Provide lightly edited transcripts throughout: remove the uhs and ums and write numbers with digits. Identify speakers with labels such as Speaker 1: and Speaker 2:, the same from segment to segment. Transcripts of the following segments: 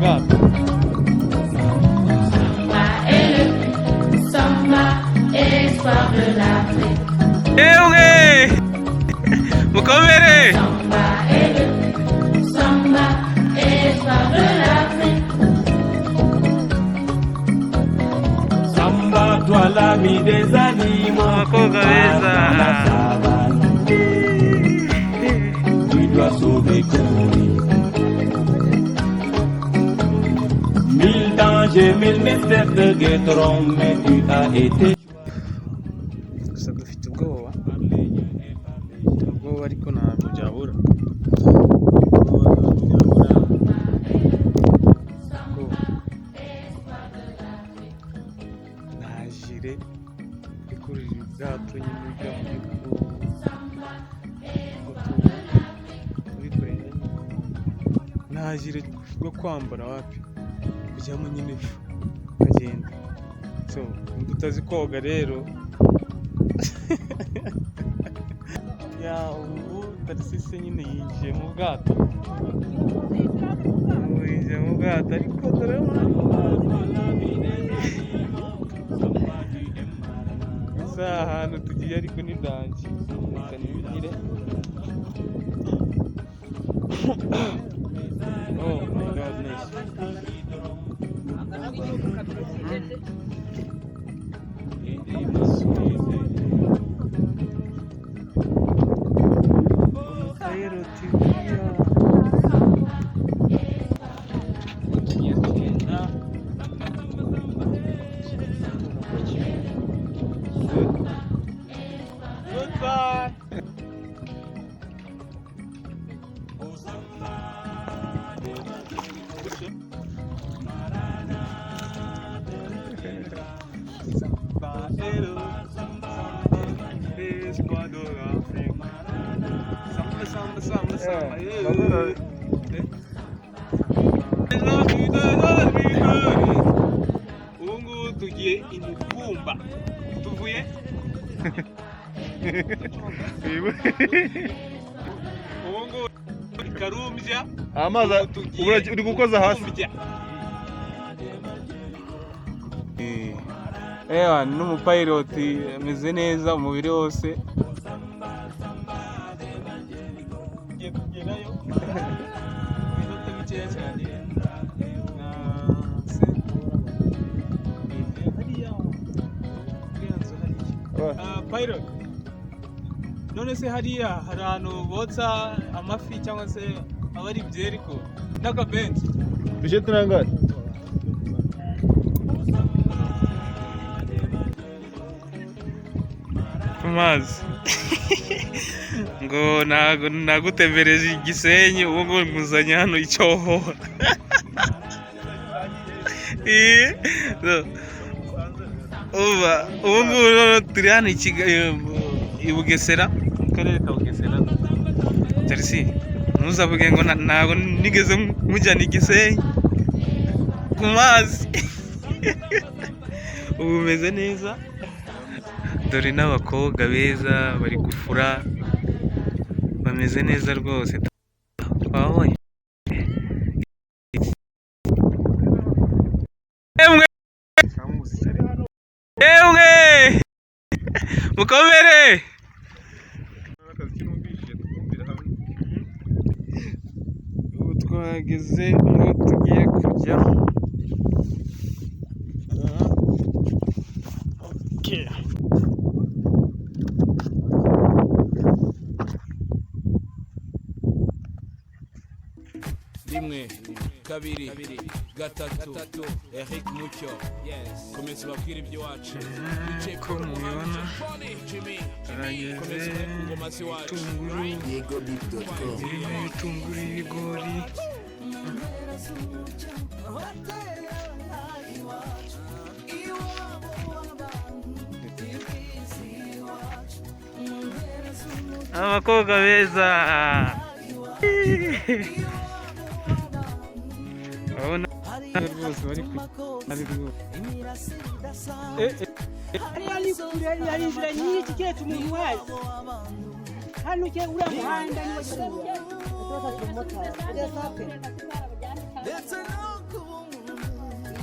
Speaker 1: bwato. Ewe mukomere.
Speaker 2: Samba toi l'ami des animaux.
Speaker 1: Abakobwa beza.
Speaker 2: Tu dois sauver Conny. Mille dangers, mille mystères te guetteront, mais tu as été.
Speaker 1: Gusa dufite ubwoba ariko ntabwo byabura. Najire ikurira ubwato nyine ujya muri kurenya najire bwo kwambara wapi kujyamo nyine kagenda. So utazi koga rero ya ubu Tarisisi nyine yinjiye mu bwato ariko dore gusa ahantu tugiye ariko ni danje reka nibigire. Oh my godness. Goodbye. Ungu tugiye Imuvumba tuvuye ungu Karumbya
Speaker 3: amazi uri gukoza hasi.
Speaker 1: Ewa n'umupiloti ameze neza umubiri wose. Ngiye kugerayo minota bikeya cyane. Pilot none se hariya hari ahantu botsa amafi cyangwa se abari byeriko n'akabenzi
Speaker 3: Tuje turangara.
Speaker 1: kumazi ngo nagutembereje Gisenyi ubu ngo nkuzanye hano Icyohoha. Ubu ngubu turi hano i Bugesera mu karere ka Bugesera. Tarisi ntuzavuge ngo ntabwo nigeze mujyana i Gisenyi ku mazi. Ubu umeze neza dore n'abakobwa beza bari gufura bameze neza rwose. Twabonye emwe mukomere. Ubu twageze aho tugiye kujya.
Speaker 4: rimwe kabiri gatatu Eric Mucyo komeza babwira ibyo wacu
Speaker 1: ko mubibona turageze ibitunguru y'ibigori. Abakobwa beza urabona rwose bari ari rwose.
Speaker 5: Hari inzira nyinshi keretse umuntu wazi hano uriya muhanda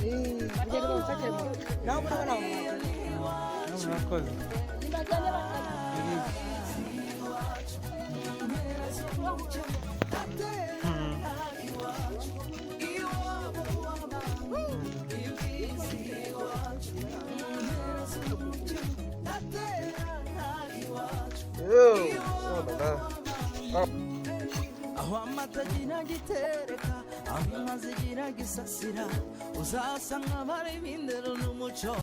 Speaker 5: Kugira ngo mfate nawe urabona
Speaker 1: murakoze.
Speaker 6: aho amata agira gitereka aho inka zigira gisasira uzasanga bari b'indero n'umuco